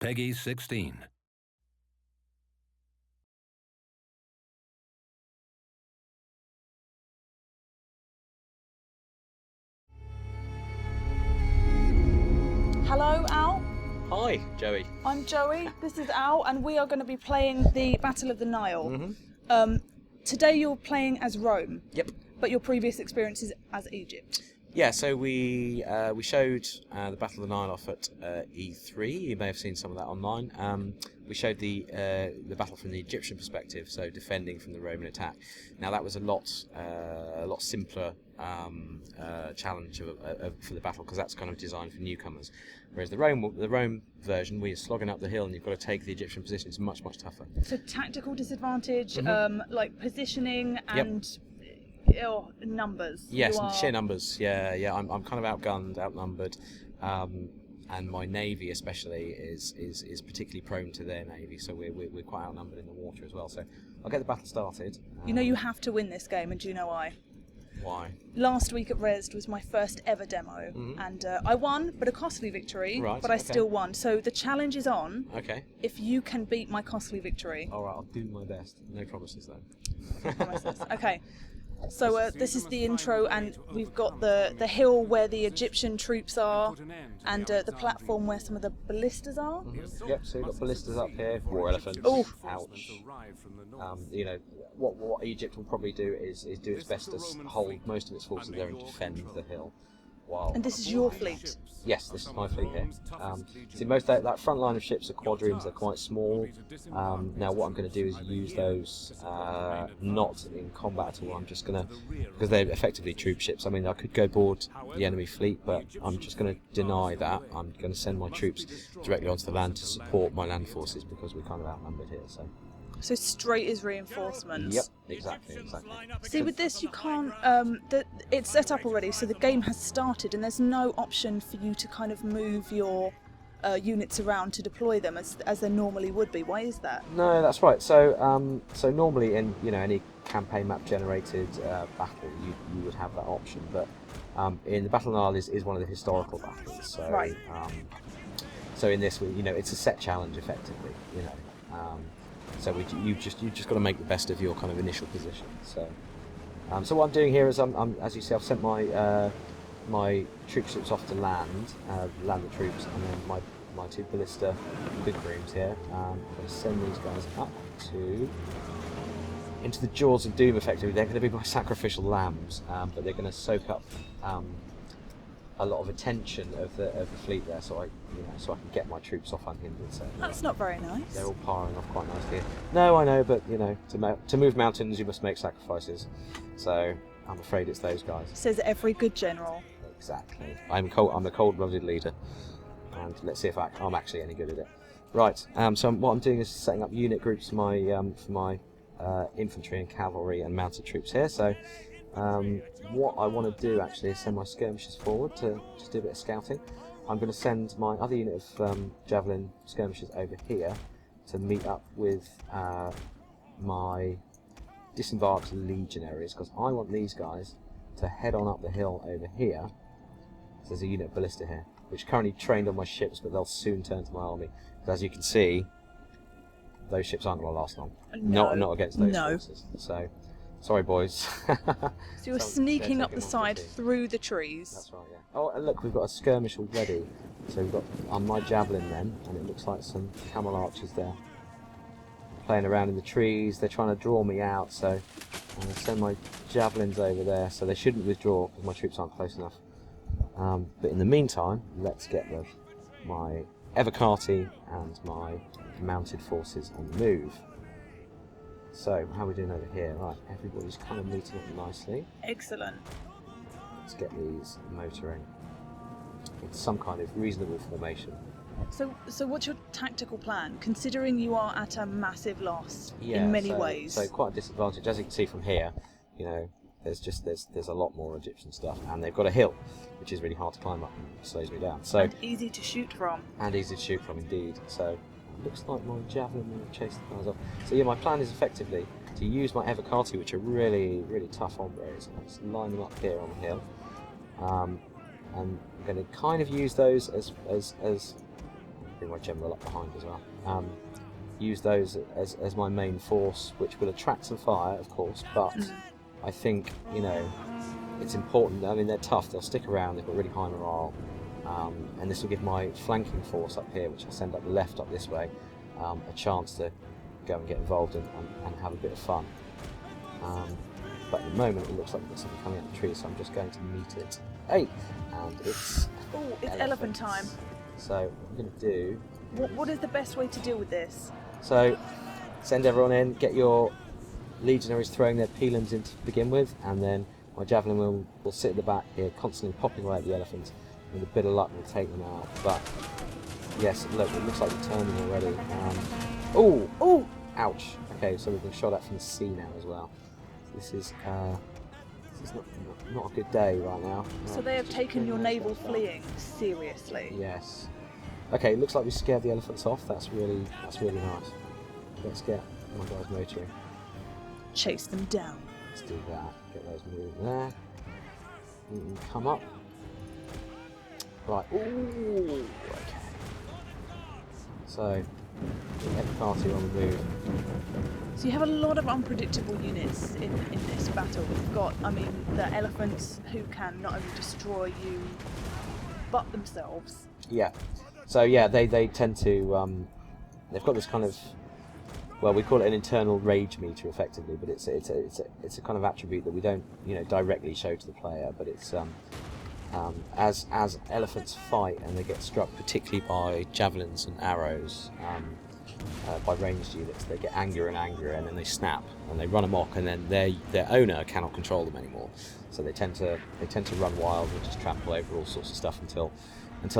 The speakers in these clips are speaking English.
Peggy 16. Hello, Al. Hi, Joey. I'm Joey. This is Al, and we are going to be playing the Battle of the Nile. Today you're playing as Rome. Yep. But your previous experience is as Egypt. Yeah, so we showed the Battle of the Nile off at E3. You may have seen some of that online. We showed the battle from the Egyptian perspective, so defending from the Roman attack. Now that was a lot simpler challenge for the battle, because that's kind of designed for newcomers. Whereas the Rome version, we're slogging up the hill and you've got to take the Egyptian position. It's much tougher. So tactical disadvantage, like positioning and. Numbers. Yes, sheer numbers. Yeah. I'm kind of outgunned, outnumbered, and my navy especially is particularly prone to their navy. So we're quite outnumbered in the water as well. So I'll get the battle started. You know you have to win this game, and do you know why? Why? Last week at Resd was my first ever demo, and I won, but a costly victory. Right, but I still won. So the challenge is on. Okay. If you can beat my costly victory. All right, I'll do my best. No promises though. No promises. Okay. So this is the intro, and we've got the hill where the Egyptian troops are, and the platform where some of the ballistas are. Yep, so we've got ballistas up here, war elephants. Oh, ouch. You know, what Egypt will probably do is do its best to hold most of its forces there and defend the hill. While and this is your fleet? Yes, this is my fleet here. See, most that front line of ships are quadriremes, they're quite small. Now what I'm going to do is use those not in combat at all. I'm just going to, because they're effectively troop ships. I mean, I could go board the enemy fleet, but I'm just going to deny that. I'm going to send my troops directly onto the land to support my land forces, because we're kind of outnumbered here. So straight is reinforcements. Yep, exactly. See, with this you can't. It's set up already, so the game has started, and there's no option for you to kind of move your units around to deploy them as there normally would be. Why is that? No, that's right. So normally in any campaign map generated battle, you would have that option, but in the Battle of the Nile is one of the historical battles. So right. So in this, it's a set challenge effectively. So you've just got to make the best of your kind of initial position. So what I'm doing here is as you see, I've sent my my troop ships off to land the troops, and then my two ballista quadriremes here. I'm going to send these guys up into the jaws of doom. Effectively, they're going to be my sacrificial lambs, but they're going to soak up a lot of attention of the fleet there, so I can get my troops off unhindered. So that's not very nice. They're all powering off quite nicely. No, I know, but to move mountains you must make sacrifices. So I'm afraid it's those guys. Says every good general. Exactly. I'm a cold-blooded leader, and let's see if I'm actually any good at it. Right. So what I'm doing is setting up unit groups for my infantry and cavalry and mounted troops here. So. What I want to do actually is send my skirmishers forward to just do a bit of scouting. I'm going to send my other unit of javelin skirmishers over here to meet up with my disembarked legionaries, because I want these guys to head on up the hill over here. So there's a unit of ballista here, which currently trained on my ships, but they'll soon turn to my army. Because as you can see, those ships aren't going to last long. No. Not against those forces. So. Sorry, boys. So you're sneaking up the side through the trees. That's right, yeah. Oh, and look, we've got a skirmish already. So we've got on my javelin then, and it looks like some camel archers there playing around in the trees. They're trying to draw me out, so I'm going to send my javelins over there. So they shouldn't withdraw because my troops aren't close enough. But in the meantime, let's get my Evocati and my mounted forces on the move. So, how are we doing over here? Right, everybody's kind of meeting up nicely. Excellent. Let's get these motoring in some kind of reasonable formation. So what's your tactical plan, considering you are at a massive loss in many ways? So quite a disadvantage. As you can see from here, there's a lot more Egyptian stuff, and they've got a hill, which is really hard to climb up and slows me down. So and easy to shoot from. And easy to shoot from, indeed. So. Looks like my javelin will chase the guys off. So yeah, my plan is effectively to use my Evocati, which are really tough hombres. Let's line them up here on the hill. And I'm going to kind of use those as bring my general up behind as well. Use those as my main force, which will attract some fire, of course, but I think, you know, it's important. I mean, they're tough, they'll stick around, they've got really high morale, and this will give my flanking force up here, which I'll send up the left up this way, a chance to go and get involved and have a bit of fun. But at the moment it looks like there's something coming out of the tree, so I'm just going to meet it. Hey! And it's... Oh, it's elephant time. So what I'm going to do... What is the best way to deal with this? So, send everyone in, get your legionaries throwing their pilums in to begin with, and then my javelin will sit at the back here, constantly popping away at the elephants. With a bit of luck, we'll take them out. But, yes, look, it looks like they're turning already. Oh! Oh! Ouch! Okay, so we've been shot at from the sea now as well. This is not a good day right now. So they have taken your naval fleeing seriously. Yes. Okay, looks like we scared the elephants off. That's really nice. Let's get my guys motoring. Chase them down. Let's do that. Get those moving there. Come up. Right. Ooh. Okay. So, get the party on the move. So you have a lot of unpredictable units in this battle. We've got, I mean, the elephants who can not only destroy you, but themselves. Yeah. So yeah, they tend to they've got this kind of, well, we call it an internal rage meter effectively, but it's a kind of attribute that we don't, you know, directly show to the player, but it's as elephants fight and they get struck particularly by javelins and arrows, by ranged units, they get angrier and angrier, and then they snap and they run amok, and then their owner cannot control them anymore. So they tend to run wild and just trample over all sorts of stuff until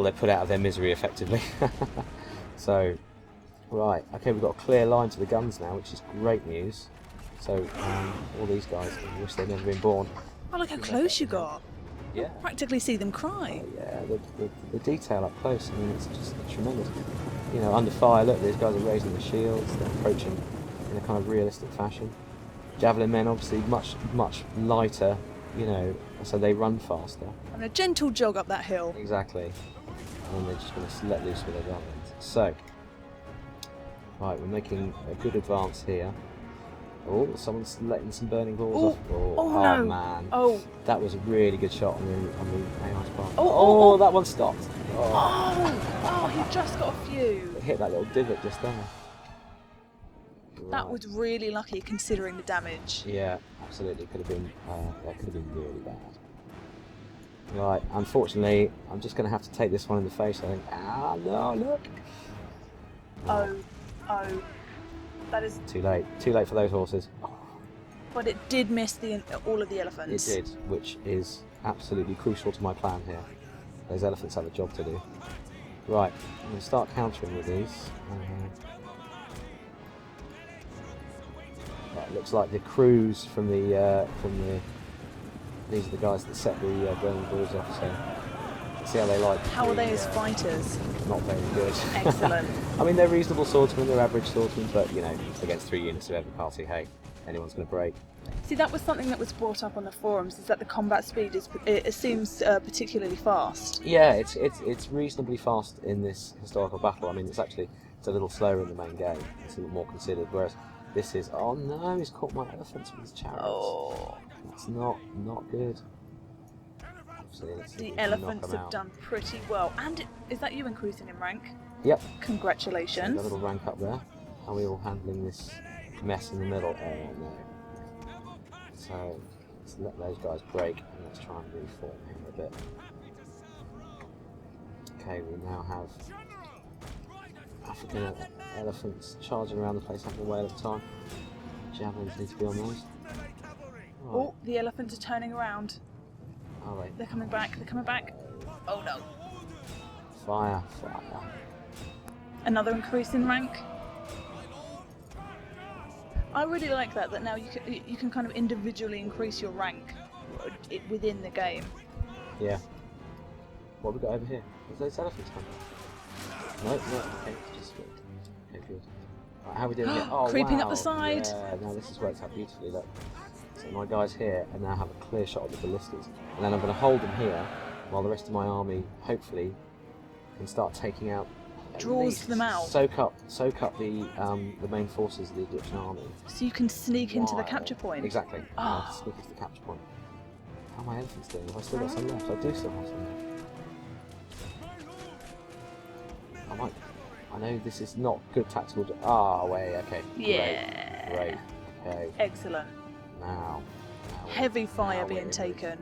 they're put out of their misery effectively. So, right, okay, we've got a clear line to the guns now, which is great news. So, all these guys, I wish they'd never been born. Oh, look how close you got. Yeah. Practically see them cry. Yeah, the detail up close, I mean, it's just tremendous. You know, under fire, look, these guys are raising their shields, they're approaching in a kind of realistic fashion. Javelin men, obviously, much lighter, you know, so they run faster. And a gentle jog up that hill. Exactly. And they're just going to let loose with their javelins. So, right, we're making a good advance here. Oh, someone's letting some burning balls off. Oh no. Man. Oh. That was a really good shot on the AI's part. Oh, that one stopped. Oh, he just got a few. It hit that little divot just there. That was really lucky considering the damage. Yeah, absolutely. Could have been really bad. Right, unfortunately, I'm just going to have to take this one in the face, I think. Ah, no, look! Oh. That is... Too late. Too late for those horses. But it did miss all of the elephants. It did, which is absolutely crucial to my plan here. Those elephants have a job to do. Right, I'm going to start countering with these. Right, looks like the crews from the these are the guys that set the burning balls off. So let's see how they like. How are they as fighters? Not very good. Excellent. I mean, they're reasonable swordsmen, they're average swordsmen, but you know, against 3 units of every party, hey, anyone's going to break. See, that was something that was brought up on the forums. Is that the combat speed it seems particularly fast? Yeah, it's reasonably fast in this historical battle. I mean, it's a little slower in the main game. It's a little more considered. Whereas this is, oh no, he's caught my elephants with his chariots. Oh, it's not good. The elephants have done pretty well. And is that you increasing in rank? Yep. Congratulations. A little rank up there. Are we all handling this mess in the middle? Oh no. So let's let those guys break and let's try and reform him a bit. Okay, we now have African elephants charging around the place having a whale of time. Javelins need to be on those. Right. Oh, the elephants are turning around. Are they? They're coming back, they're coming back. Oh no. Fire. Another increase in rank. I really like that now you can kind of individually increase your rank within the game. Yeah. What have we got over here? Is those elephants coming? No, okay, just good. Okay, good. Right, how are we doing here? Oh, creeping wow. up the side. Yeah, now this has worked out beautifully, look. So my guys here and now have a clear shot of the ballistas. And then I'm going to hold them here while the rest of my army, hopefully, can start taking out draws them out. Soak up the main forces of the Egyptian army. So you can sneak into the While- capture point. Exactly. Oh. Sneak into the capture point. How are my elephants doing? Have I still got some left? I do still have some left. I know this is not good tactical. Wait. Okay. Yeah. Great. Okay. Excellent. Now. Heavy fire now being we're taken.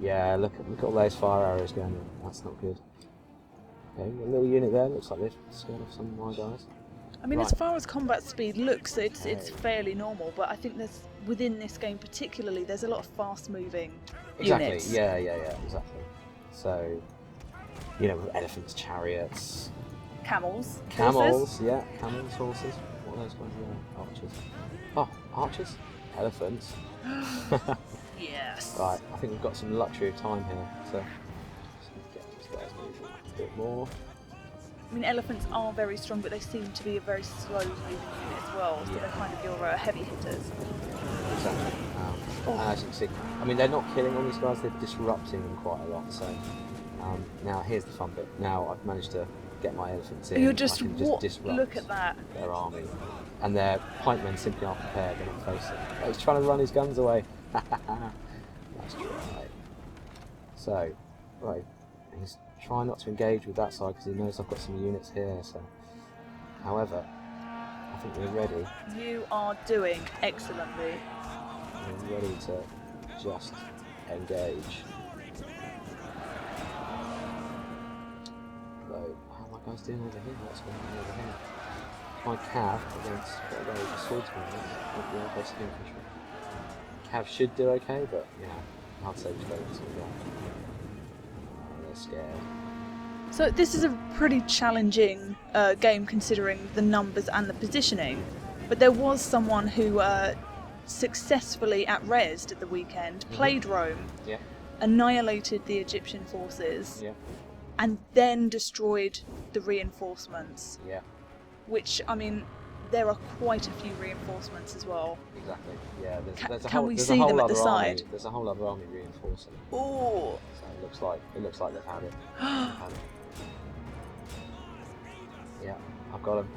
Yeah. Look at all those fire arrows going in. That's not good. Okay, a little unit there. Looks like they've scared off some of my guys. I mean, Right. as far as combat speed looks, it's Okay. fairly normal. But I think within this game particularly, there's a lot of fast-moving Exactly. units. Yeah. Exactly. So, with elephants, chariots, Camels. camels. Horses. Yeah, camels, horses. What are those guys there? Archers. Oh, archers, elephants. Yes. Right. I think we've got some luxury of time here. So, just get these guys moving a bit more. I mean, elephants are very strong, but they seem to be a very slow-moving unit as well. So Yeah. they're kind of your heavy hitters. Exactly. And as you can see, I mean, they're not killing all these guys; they're disrupting them quite a lot. So now here's the fun bit. Now I've managed to get my elephants in. You're I just, can just disrupt look at that. their army, and their pikemen simply aren't prepared. They're not facing. Oh, he's trying to run his guns away. That's right. So, right, he's trying not to engage with that side because he knows I've got some units here. So, however, I think we're ready. You are doing excellently. We're ready to just engage. So, how are my guys doing over here? What's going on over here? My cav against the swordsman, not the aggressive infantry. Cav should do okay, but hard to say which way it's going to go. They're scared. So this is a pretty challenging game considering the numbers and the positioning. But there was someone who successfully at Resd at the weekend played Rome, Yeah. annihilated the Egyptian forces, Yeah. and then destroyed the reinforcements. Yeah. Which, I mean, there are quite a few reinforcements as well. Exactly. Yeah. There's a Can whole, we there's see a whole them at the other army, side? There's a whole other army reinforcing. Oh. So it looks like they've had it. Yeah, I've got them.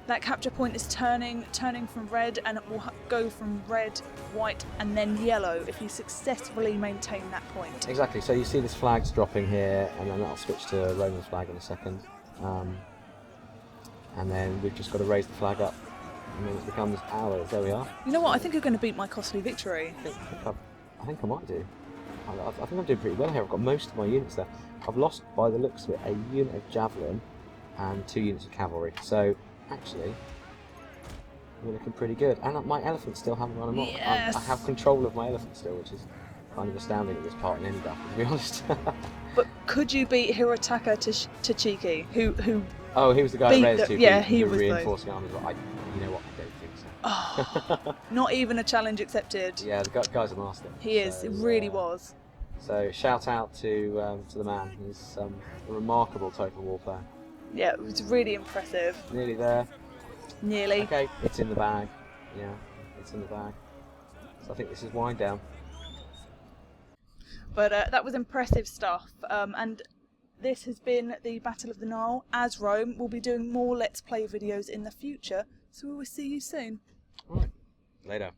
That capture point is turning from red, and it will go from red, white, and then yellow if you successfully maintain that point. Exactly. So you see this flag's dropping here, and then that'll switch to a Roman flag in a second. And then we've just got to raise the flag up, and then it becomes ours. There we are. You know what? I think you're going to beat my costly victory. I think I might do. I think I'm doing pretty well here. I've got most of my units there. I've lost, by the looks of it, a unit of javelin and 2 units of cavalry. So actually, we're looking pretty good. And my elephants still haven't run amok. Yes. I have control of my elephants still, which is kind of astounding at this part in any battle, to be honest. But could you beat Hirotaka Tachiki, who Oh, he was the guy Beat at Res the- who yeah, beat he the was the- reinforcing armies. But you know what? I don't think so. not even a challenge accepted? Yeah, the guy's a master. He is. So, It really was. So shout out to the man. He's a remarkable total war player. Yeah, it was really impressive. Nearly there. Nearly. Okay, it's in the bag. Yeah, it's in the bag. So I think this is wind down. But that was impressive stuff. And this has been the Battle of the Nile as Rome. We'll be doing more Let's Play videos in the future, so we will see you soon. All right. Later.